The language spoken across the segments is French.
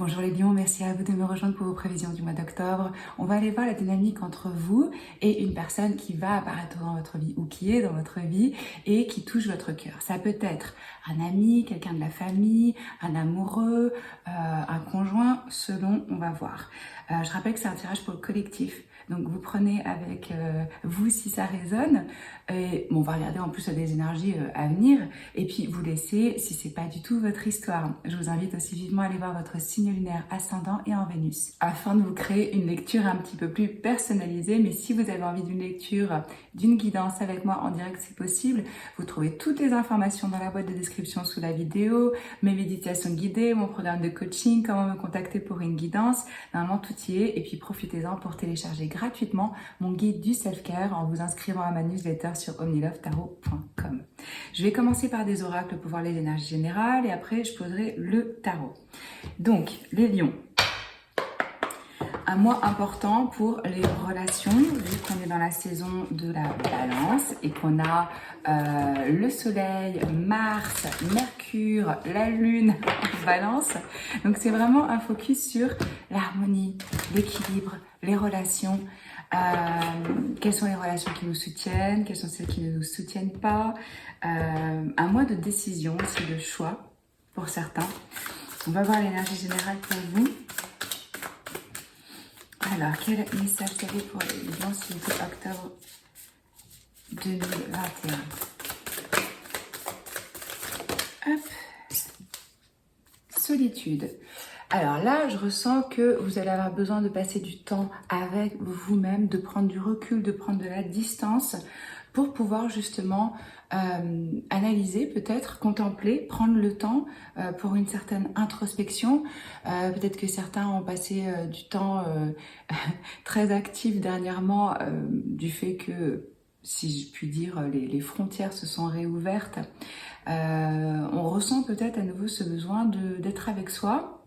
Bonjour les lions, merci à vous de me rejoindre pour vos prévisions du mois d'octobre. On va aller voir la dynamique entre vous et une personne qui va apparaître dans votre vie ou qui est dans votre vie et qui touche votre cœur. Ça peut être un ami, quelqu'un de la famille, un amoureux, un conjoint, selon, on va voir. Je rappelle que c'est un tirage pour le collectif. Donc vous prenez avec vous si ça résonne et bon, on va regarder en plus des énergies à venir et puis vous laissez si c'est pas du tout votre histoire. Je vous invite aussi vivement à aller voir votre signe lunaire ascendant et en Vénus afin de vous créer une lecture un petit peu plus personnalisée. Mais si vous avez envie d'une lecture, d'une guidance avec moi en direct, c'est possible. Vous trouvez toutes les informations dans la boîte de description sous la vidéo, mes méditations guidées, mon programme de coaching, comment me contacter pour une guidance. Normalement tout y est et puis profitez-en pour télécharger gratuitement mon guide du self-care en vous inscrivant à ma newsletter sur omnilovetarot.com. Je vais commencer par des oracles pour voir les énergies générales et après je poserai le tarot. Donc, les lions. Un mois important pour les relations, vu qu'on est dans la saison de la balance et qu'on a le soleil, Mars, Mercure, la lune en balance. Donc c'est vraiment un focus sur l'harmonie, l'équilibre, les relations. Quelles sont les relations qui nous soutiennent, quelles sont celles qui ne nous soutiennent pas. Un mois de décision aussi, de choix pour certains. On va voir l'énergie générale pour vous. Alors, quel message vous avez pour les lions s'il vous plaît, octobre 2021. Hop. Solitude. Alors là, je ressens que vous allez avoir besoin de passer du temps avec vous-même, de prendre du recul, de prendre de la distance pour pouvoir justement analyser, peut-être contempler, prendre le temps pour une certaine introspection. Peut-être que certains ont passé du temps très actif dernièrement du fait que, si je puis dire, les frontières se sont réouvertes. On ressent peut-être à nouveau ce besoin d'être avec soi.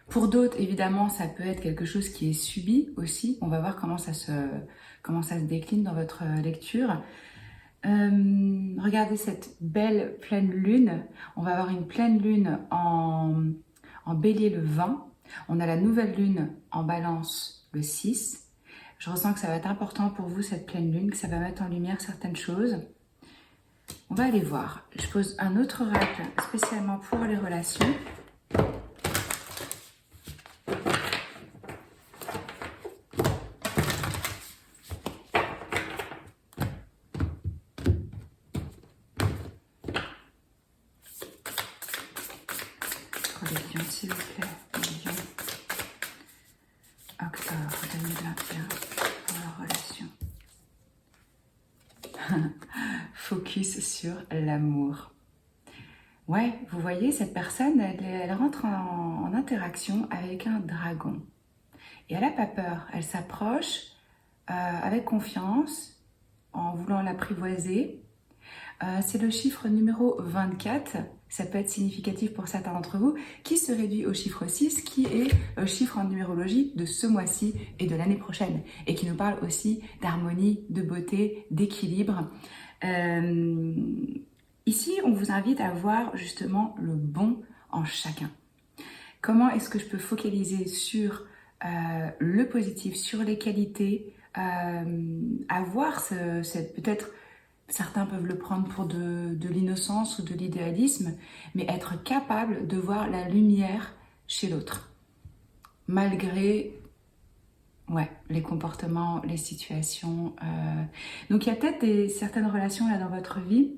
Pour d'autres, évidemment, ça peut être quelque chose qui est subi aussi. On va voir comment ça se décline dans votre lecture. Regardez cette belle pleine lune. On va avoir une pleine lune en bélier le 20. On a la nouvelle lune en balance le 6. Je ressens que ça va être important pour vous, cette pleine lune, que ça va mettre en lumière certaines choses. On va aller voir. Je pose un autre oracle spécialement pour les relations. S'il vous plaît, Lion. Octobre 2021 pour la relation. Focus sur l'amour. Ouais, vous voyez, cette personne, elle rentre en interaction avec un dragon. Et elle n'a pas peur, elle s'approche avec confiance, en voulant l'apprivoiser. C'est le chiffre numéro 24, ça peut être significatif pour certains d'entre vous, qui se réduit au chiffre 6, qui est le chiffre en numérologie de ce mois-ci et de l'année prochaine, et qui nous parle aussi d'harmonie, de beauté, d'équilibre. Ici, on vous invite à voir justement le bon en chacun. Comment est-ce que je peux focaliser sur le positif, sur les qualités, avoir peut-être... Certains peuvent le prendre pour de l'innocence ou de l'idéalisme, mais être capable de voir la lumière chez l'autre, malgré les comportements, les situations. Donc il y a peut-être certaines relations là dans votre vie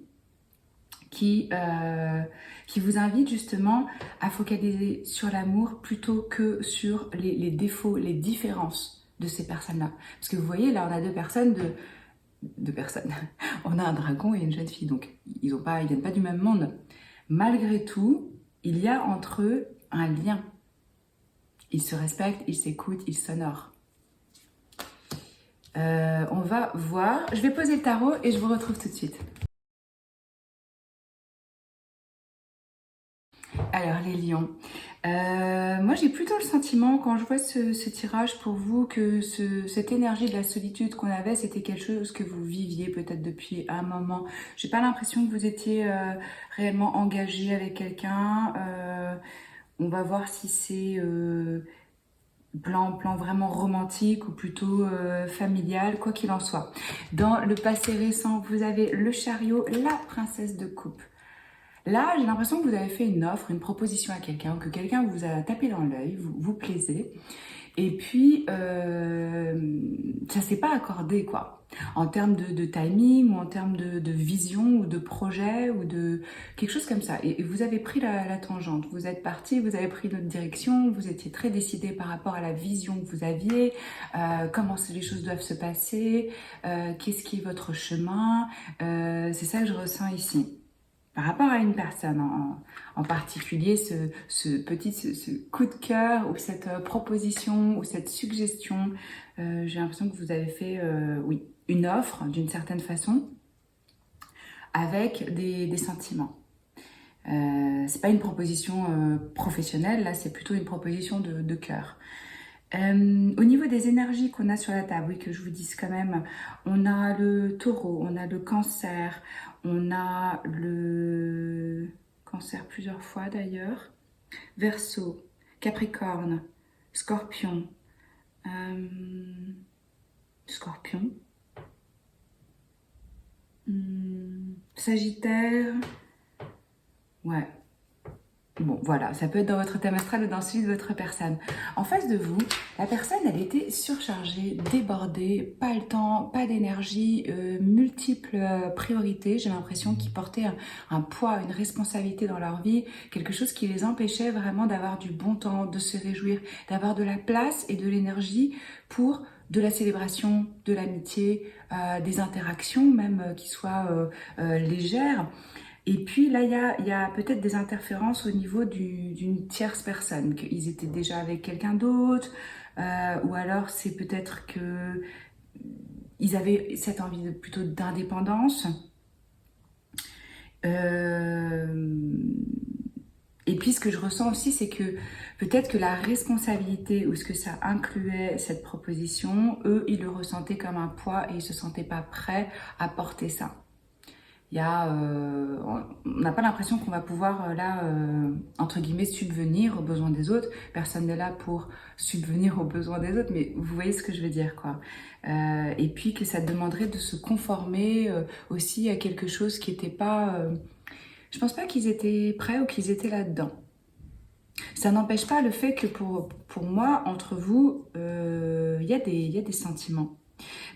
qui vous invitent justement à focaliser sur l'amour plutôt que sur les défauts, les différences de ces personnes-là. Parce que vous voyez, là on a deux personnes. On a un dragon et une jeune fille, donc ils viennent pas du même monde. Malgré tout, il y a entre eux un lien. Ils se respectent, ils s'écoutent, ils s'honorent. On va voir. Je vais poser le tarot et je vous retrouve tout de suite. Alors les lions, moi j'ai plutôt le sentiment quand je vois ce tirage pour vous que cette énergie de la solitude qu'on avait, c'était quelque chose que vous viviez peut-être depuis un moment. J'ai pas l'impression que vous étiez réellement engagé avec quelqu'un. On va voir si c'est plan vraiment romantique ou plutôt familial, quoi qu'il en soit. Dans le passé récent, vous avez le chariot, la princesse de coupe. Là, j'ai l'impression que vous avez fait une offre, une proposition à quelqu'un, ou que quelqu'un vous a tapé dans l'œil, vous plaisez, et puis ça s'est pas accordé, quoi. En termes de timing, ou en termes de vision, ou de projet, ou de quelque chose comme ça. Et vous avez pris la tangente, vous êtes parti, vous avez pris notre direction, vous étiez très décidé par rapport à la vision que vous aviez, comment les choses doivent se passer, qu'est-ce qui est votre chemin, c'est ça que je ressens ici. Par rapport à une personne en particulier, ce coup de cœur ou cette proposition ou cette suggestion, j'ai l'impression que vous avez fait, oui, une offre d'une certaine façon avec des sentiments. C'est pas une proposition professionnelle, là c'est plutôt une proposition de cœur. Au niveau des énergies qu'on a sur la table, oui, que je vous dise quand même, on a le taureau, on a le cancer, on a le cancer plusieurs fois d'ailleurs, verseau, capricorne, scorpion, scorpion, sagittaire, ouais. Bon, voilà, ça peut être dans votre thème astral ou dans celui de votre personne. En face de vous, la personne, elle était surchargée, débordée, pas le temps, pas d'énergie, multiples priorités. J'ai l'impression qu'ils portaient un poids, une responsabilité dans leur vie, quelque chose qui les empêchait vraiment d'avoir du bon temps, de se réjouir, d'avoir de la place et de l'énergie pour de la célébration, de l'amitié, des interactions même qui soient légères. Et puis là, il y a peut-être des interférences au niveau d'une tierce personne, qu'ils étaient déjà avec quelqu'un d'autre, ou alors c'est peut-être que ils avaient cette envie plutôt d'indépendance. Et puis ce que je ressens aussi, c'est que peut-être que la responsabilité ou ce que ça incluait, cette proposition, eux, ils le ressentaient comme un poids et ils se sentaient pas prêts à porter ça. Il y a, on n'a pas l'impression qu'on va pouvoir là, entre guillemets, subvenir aux besoins des autres. Personne n'est là pour subvenir aux besoins des autres, mais vous voyez ce que je veux dire, quoi. Et puis que ça demanderait de se conformer aussi à quelque chose qui n'était pas... je pense pas qu'ils étaient prêts ou qu'ils étaient là-dedans. Ça n'empêche pas le fait que pour moi, entre vous, il y a des sentiments.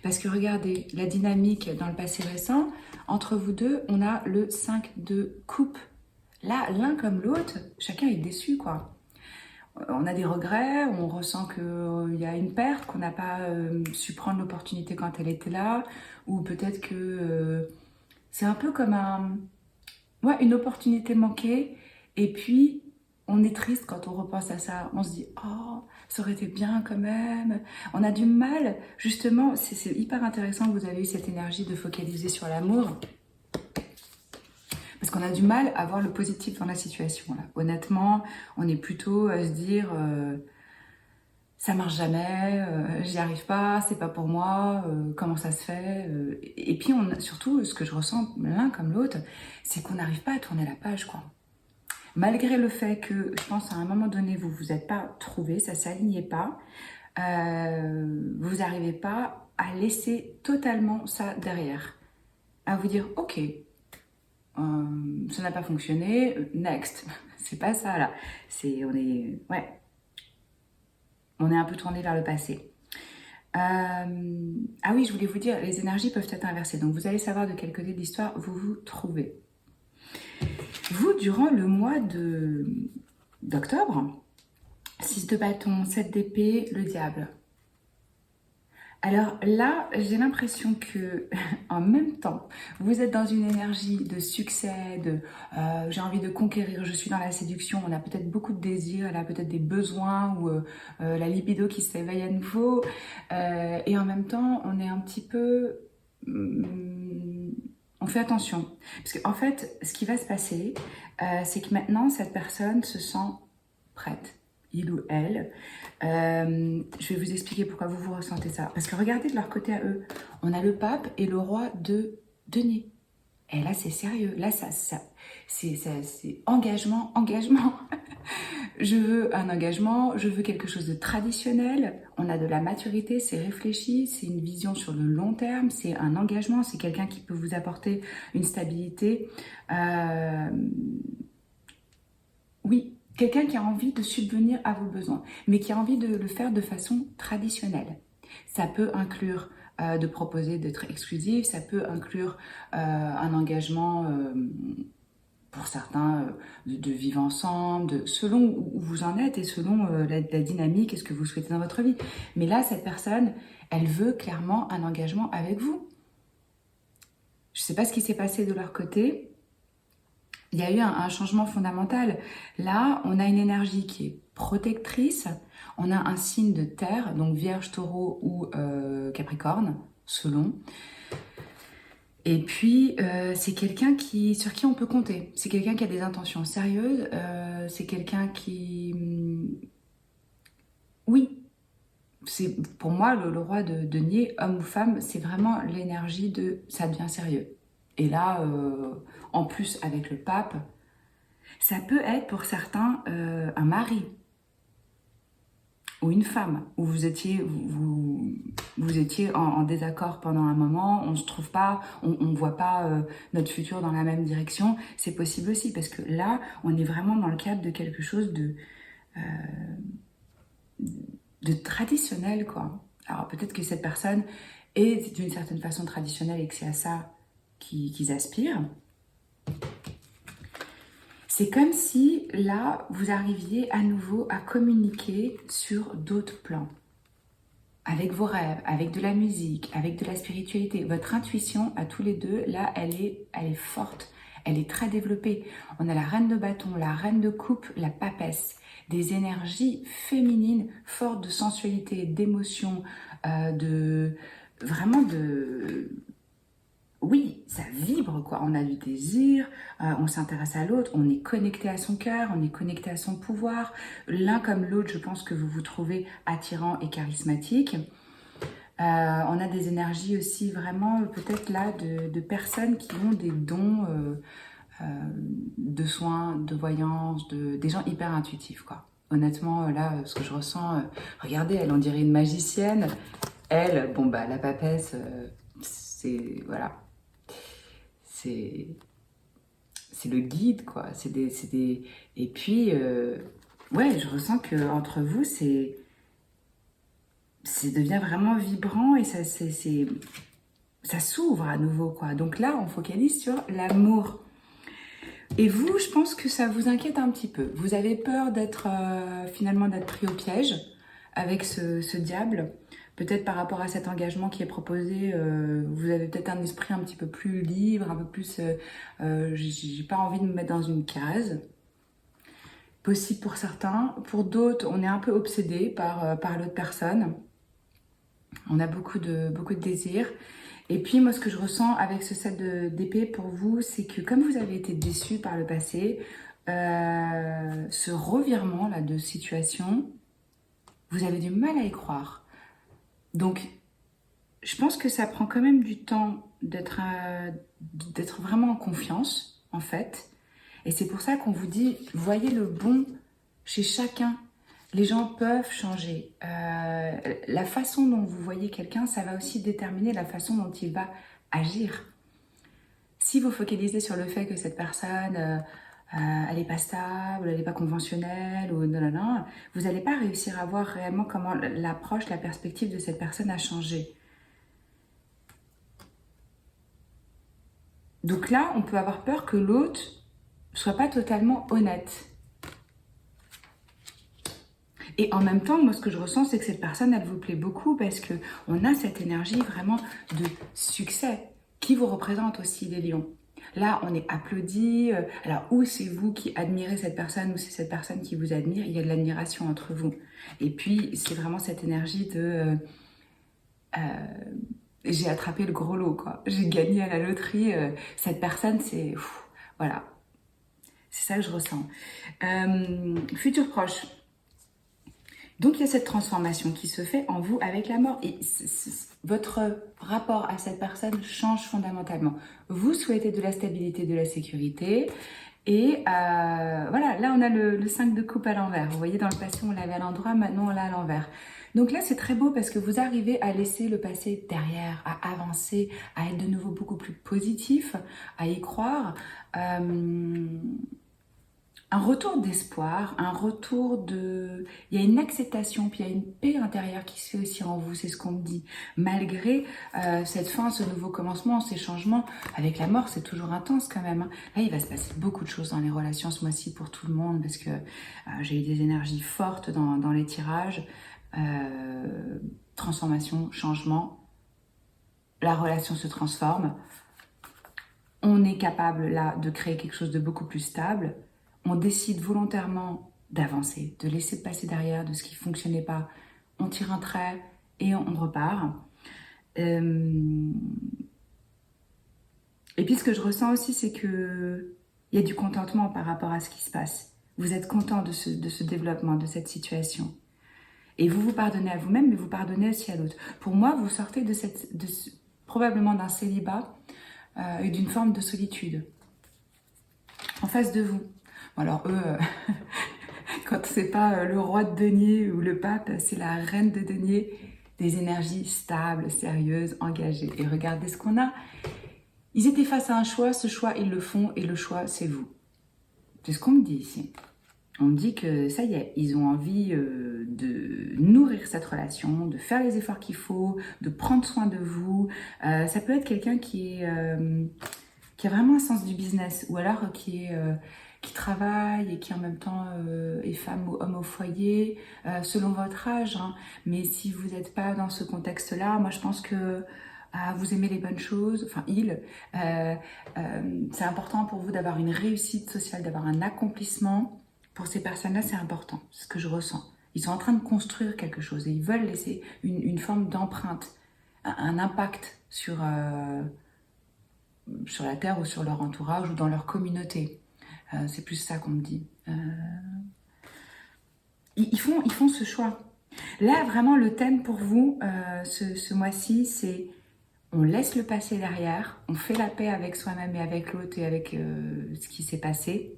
Parce que regardez, la dynamique dans le passé récent, entre vous deux, on a le 5 de coupe. Là, l'un comme l'autre, chacun est déçu, quoi. On a des regrets, on ressent qu'il y a une perte, qu'on n'a pas su prendre l'opportunité quand elle était là, ou peut-être que c'est un peu comme une opportunité manquée, et puis on est triste quand on repense à ça. On se dit, oh, ça aurait été bien quand même. On a du mal, justement, c'est hyper intéressant que vous avez eu cette énergie de focaliser sur l'amour. Parce qu'on a du mal à voir le positif dans la situation. Là. Honnêtement, on est plutôt à se dire, ça marche jamais, j'y arrive pas, c'est pas pour moi, comment ça se fait. Et puis surtout, ce que je ressens l'un comme l'autre, c'est qu'on n'arrive pas à tourner la page, quoi. Malgré le fait que, je pense, à un moment donné, vous vous êtes pas trouvé, ça s'alignait pas, vous n'arrivez pas à laisser totalement ça derrière. À vous dire, ok, ça n'a pas fonctionné, next. C'est pas ça, là. On est un peu tourné vers le passé. Ah oui, je voulais vous dire, les énergies peuvent être inversées. Donc, vous allez savoir de quel côté de l'histoire vous vous trouvez. Vous, durant le mois d'octobre, 6 de bâton, 7 d'épée, le diable. Alors là, j'ai l'impression que, en même temps, vous êtes dans une énergie de succès, j'ai envie de conquérir, je suis dans la séduction, on a peut-être beaucoup de désirs, elle a peut-être des besoins ou la libido qui s'éveille à nouveau. Et en même temps, on est un petit peu... on fait attention. Parce qu'en fait, ce qui va se passer, c'est que maintenant, cette personne se sent prête. Il ou elle. Je vais vous expliquer pourquoi vous ressentez ça. Parce que regardez de leur côté à eux. On a le pape et le roi de denier. Et là, c'est sérieux. Là, c'est engagement, engagement. je veux un engagement, je veux quelque chose de traditionnel. On a de la maturité, c'est réfléchi, c'est une vision sur le long terme, c'est un engagement, c'est quelqu'un qui peut vous apporter une stabilité. Oui, quelqu'un qui a envie de subvenir à vos besoins, mais qui a envie de le faire de façon traditionnelle. Ça peut inclure de proposer d'être exclusif, ça peut inclure un engagement pour certains de vivre ensemble, selon où vous en êtes et selon la dynamique et ce que vous souhaitez dans votre vie. Mais là, cette personne, elle veut clairement un engagement avec vous. Je ne sais pas ce qui s'est passé de leur côté. Il y a eu un changement fondamental. Là, on a une énergie qui est protectrice. On a un signe de terre, donc Vierge, Taureau ou Capricorne, selon. Et puis, c'est quelqu'un sur qui on peut compter. C'est quelqu'un qui a des intentions sérieuses. C'est quelqu'un qui... Oui, c'est pour moi, le roi de denier, homme ou femme, c'est vraiment l'énergie de ça devient sérieux. Et là, en plus avec le pape, ça peut être pour certains un mari ou une femme, où vous étiez en désaccord pendant un moment, on ne se trouve pas, on ne voit pas notre futur dans la même direction. C'est possible aussi, parce que là, on est vraiment dans le cadre de quelque chose de traditionnel, quoi. Alors peut-être que cette personne est d'une certaine façon traditionnelle et que c'est à ça qu'ils aspirent. C'est comme si, là, vous arriviez à nouveau à communiquer sur d'autres plans. Avec vos rêves, avec de la musique, avec de la spiritualité. Votre intuition, à tous les deux, là, elle est forte. Elle est très développée. On a la reine de bâton, la reine de coupe, la papesse. Des énergies féminines fortes de sensualité, d'émotion, vraiment de... Oui, ça vibre, quoi. On a du désir, on s'intéresse à l'autre, on est connecté à son cœur, on est connecté à son pouvoir. L'un comme l'autre, je pense que vous vous trouvez attirant et charismatique. On a des énergies aussi vraiment, peut-être là, de personnes qui ont des dons de soins, de voyance, des gens hyper intuitifs, quoi. Honnêtement, là, ce que je ressens, regardez, elle, on dirait une magicienne. Elle, bon, bah, la papesse, c'est, voilà. C'est le guide, quoi. Et puis, ouais, je ressens que entre vous, ça devient vraiment vibrant et ça s'ouvre à nouveau, quoi. Donc là, on focalise sur l'amour. Et vous, je pense que ça vous inquiète un petit peu. Vous avez peur finalement d'être pris au piège avec ce diable. Peut-être par rapport à cet engagement qui est proposé, vous avez peut-être un esprit un petit peu plus libre, un peu plus... j'ai pas envie de me mettre dans une case. Possible pour certains. Pour d'autres, on est un peu obsédé par l'autre personne. On a beaucoup de désirs. Et puis moi, ce que je ressens avec ce set d'épée pour vous, c'est que comme vous avez été déçus par le passé, ce revirement là de situation, vous avez du mal à y croire. Donc, je pense que ça prend quand même du temps d'être vraiment en confiance, en fait. Et c'est pour ça qu'on vous dit, voyez le bon chez chacun. Les gens peuvent changer. La façon dont vous voyez quelqu'un, ça va aussi déterminer la façon dont il va agir. Si vous focalisez sur le fait que cette personne... elle n'est pas stable, elle n'est pas conventionnelle, ou non, vous n'allez pas réussir à voir réellement comment l'approche, la perspective de cette personne a changé. Donc là, on peut avoir peur que l'autre soit pas totalement honnête. Et en même temps, moi, ce que je ressens, c'est que cette personne, elle vous plaît beaucoup parce qu'on a cette énergie vraiment de succès qui vous représente aussi, les lions. Là, on est applaudi. Alors, ou c'est vous qui admirez cette personne, ou c'est cette personne qui vous admire. Il y a de l'admiration entre vous. Et puis, c'est vraiment cette énergie de... j'ai attrapé le gros lot, quoi. J'ai gagné à la loterie. Cette personne, c'est... Voilà. C'est ça que je ressens. Futur proche. Donc, il y a cette transformation qui se fait en vous avec la mort. Et votre rapport à cette personne change fondamentalement. Vous souhaitez de la stabilité, de la sécurité. Et voilà, là on a le 5 de coupe à l'envers. Vous voyez, dans le passé on l'avait à l'endroit, maintenant on l'a à l'envers. Donc là c'est très beau parce que vous arrivez à laisser le passé derrière, à avancer, à être de nouveau beaucoup plus positif, à y croire. Un retour d'espoir, un retour de... Il y a une acceptation, puis il y a une paix intérieure qui se fait aussi en vous, c'est ce qu'on me dit. Malgré cette fin, ce nouveau commencement, ces changements, avec la mort, c'est toujours intense quand même. Hein. Là, il va se passer beaucoup de choses dans les relations ce mois-ci pour tout le monde, parce que j'ai eu des énergies fortes dans les tirages. Transformation, changement, la relation se transforme. On est capable là de créer quelque chose de beaucoup plus stable. On décide volontairement d'avancer, de laisser passer derrière de ce qui ne fonctionnait pas. On tire un trait et on repart. Et puis ce que je ressens aussi, c'est qu'il y a du contentement par rapport à ce qui se passe. Vous êtes content de ce développement, de cette situation. Et vous vous pardonnez à vous-même, mais vous pardonnez aussi à l'autre. Pour moi, vous sortez probablement d'un célibat et d'une forme de solitude en face de vous. Alors eux, quand c'est pas le roi de denier ou le pape, c'est la reine de denier, des énergies stables, sérieuses, engagées. Et regardez ce qu'on a. Ils étaient face à un choix, ce choix ils le font et le choix c'est vous. C'est ce qu'on me dit ici. On me dit que ça y est, ils ont envie de nourrir cette relation, de faire les efforts qu'il faut, de prendre soin de vous. Ça peut être quelqu'un qui a vraiment un sens du business ou alors qui travaille et qui en même temps est femme ou homme au foyer, selon votre âge. Hein. Mais si vous n'êtes pas dans ce contexte-là, moi je pense que vous aimez les bonnes choses, enfin c'est important pour vous d'avoir une réussite sociale, d'avoir un accomplissement. Pour ces personnes-là, c'est important, c'est ce que je ressens. Ils sont en train de construire quelque chose et ils veulent laisser une forme d'empreinte, un impact sur la Terre ou sur leur entourage ou dans leur communauté. C'est plus ça qu'on me dit. Ils font ce choix. Là, vraiment, le thème pour vous, ce mois-ci, c'est on laisse le passé derrière, on fait la paix avec soi-même et avec l'autre et avec ce qui s'est passé.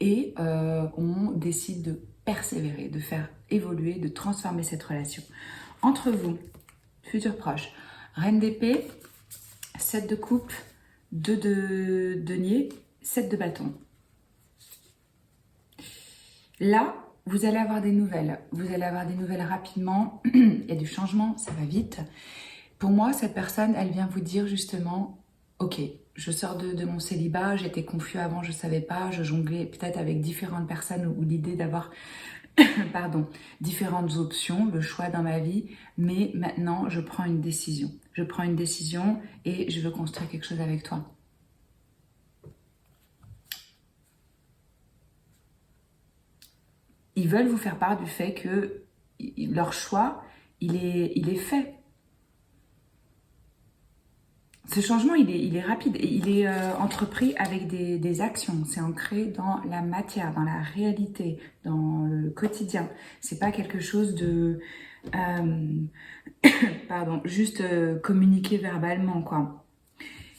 Et on décide de persévérer, de faire évoluer, de transformer cette relation. Entre vous, futurs proches, reine d'épée, 7 de coupe, 2 de denier, 7 de bâton. Là, vous allez avoir des nouvelles. Vous allez avoir des nouvelles rapidement. Il y a du changement, ça va vite. Pour moi, cette personne, elle vient vous dire justement, ok, je sors de mon célibat, j'étais confus avant, je ne savais pas, je jonglais peut-être avec différentes personnes ou l'idée d'avoir différentes options, le choix dans ma vie, mais maintenant je prends une décision. Je prends une décision et je veux construire quelque chose avec toi. Ils veulent vous faire part du fait que leur choix, il est fait. Ce changement, il est rapide et il est entrepris avec des actions. C'est ancré dans la matière, dans la réalité, dans le quotidien. C'est pas quelque chose de, juste communiqué verbalement, quoi.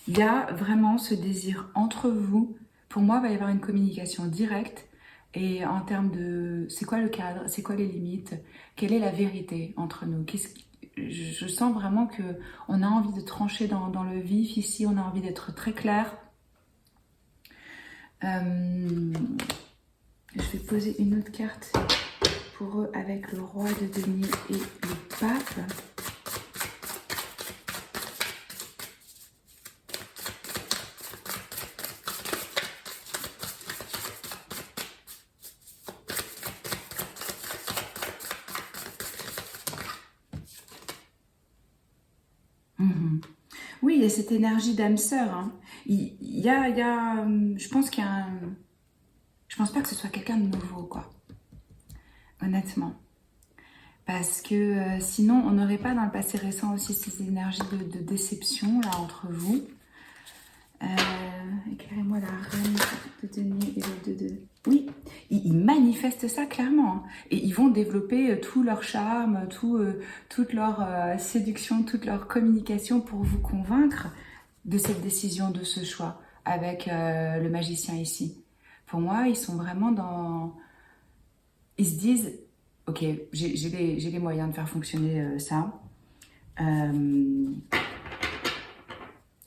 Il y a vraiment ce désir entre vous. Pour moi, il va y avoir une communication directe. Et en termes de, c'est quoi le cadre, c'est quoi les limites, quelle est la vérité entre nous, je sens vraiment que on a envie de trancher dans le vif ici, on a envie d'être très clair. Je vais poser une autre carte pour eux avec le roi de denier et le pape. Oui, il y a cette énergie d'âme sœur. Hein. Je pense qu'il y a un... Je pense pas que ce soit quelqu'un de nouveau, quoi. Honnêtement. Parce que sinon, on n'aurait pas dans le passé récent aussi ces énergies de déception, là, entre vous. Éclairez-moi la reine de denier et le 2 de... Oui, ils manifestent ça clairement. Hein. Et ils vont développer tout leur charme, toute leur séduction, toute leur communication pour vous convaincre de cette décision, de ce choix avec le magicien ici. Pour moi, ils sont vraiment dans... Ils se disent, ok, j'ai les moyens de faire fonctionner ça. Et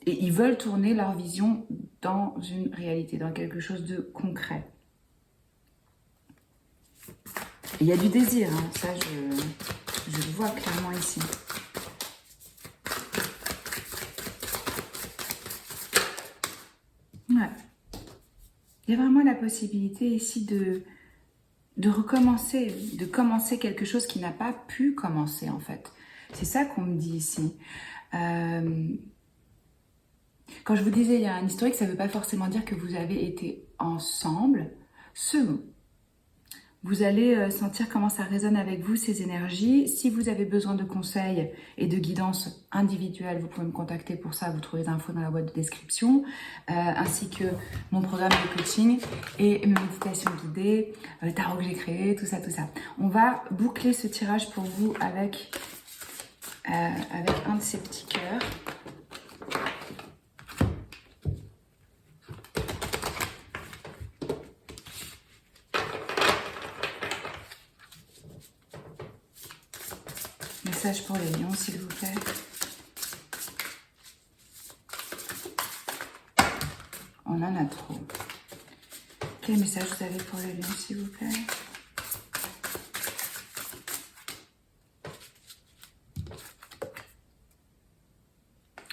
ils veulent tourner leur vision dans une réalité, dans quelque chose de concret. Il y a du désir, hein, ça je le vois clairement ici. Ouais. Il y a vraiment la possibilité ici de recommencer, de commencer quelque chose qui n'a pas pu commencer en fait. C'est ça qu'on me dit ici. Quand je vous disais il y a un historique, ça ne veut pas forcément dire que vous avez été ensemble. Vous allez sentir comment ça résonne avec vous, ces énergies. Si vous avez besoin de conseils et de guidance individuelle, vous pouvez me contacter pour ça. Vous trouvez les infos dans la boîte de description, ainsi que mon programme de coaching et mes méditations guidées, le tarot que j'ai créé, tout ça, tout ça. On va boucler ce tirage pour vous avec un de ces petits cœurs. Message pour les lions, s'il vous plaît. On en a trop. Quel message vous avez pour les lions, s'il vous plaît?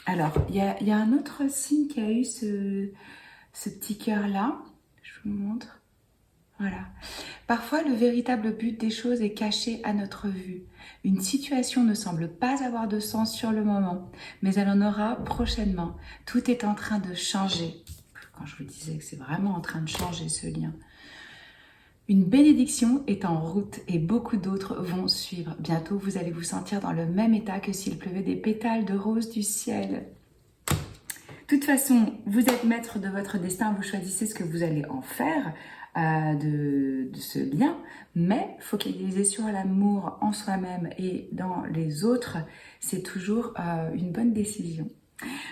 Alors, il y a un autre signe qui a eu ce petit cœur-là. Je vous montre. Voilà. Parfois, le véritable but des choses est caché à notre vue. Une situation ne semble pas avoir de sens sur le moment, mais elle en aura prochainement. Tout est en train de changer. Quand je vous disais que c'est vraiment en train de changer ce lien. Une bénédiction est en route et beaucoup d'autres vont suivre. Bientôt, vous allez vous sentir dans le même état que s'il pleuvait des pétales de rose du ciel. De toute façon, vous êtes maître de votre destin, vous choisissez ce que vous allez en faire de ce lien, mais focaliser sur l'amour en soi-même et dans les autres, c'est toujours une bonne décision.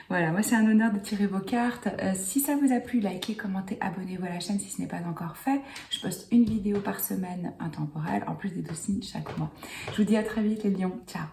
Voilà, moi c'est un honneur de tirer vos cartes. Si ça vous a plu, likez, commentez, abonnez-vous à la chaîne si ce n'est pas encore fait. Je poste une vidéo par semaine intemporelle, en plus des 2 signes chaque mois. Je vous dis à très vite les lions, ciao.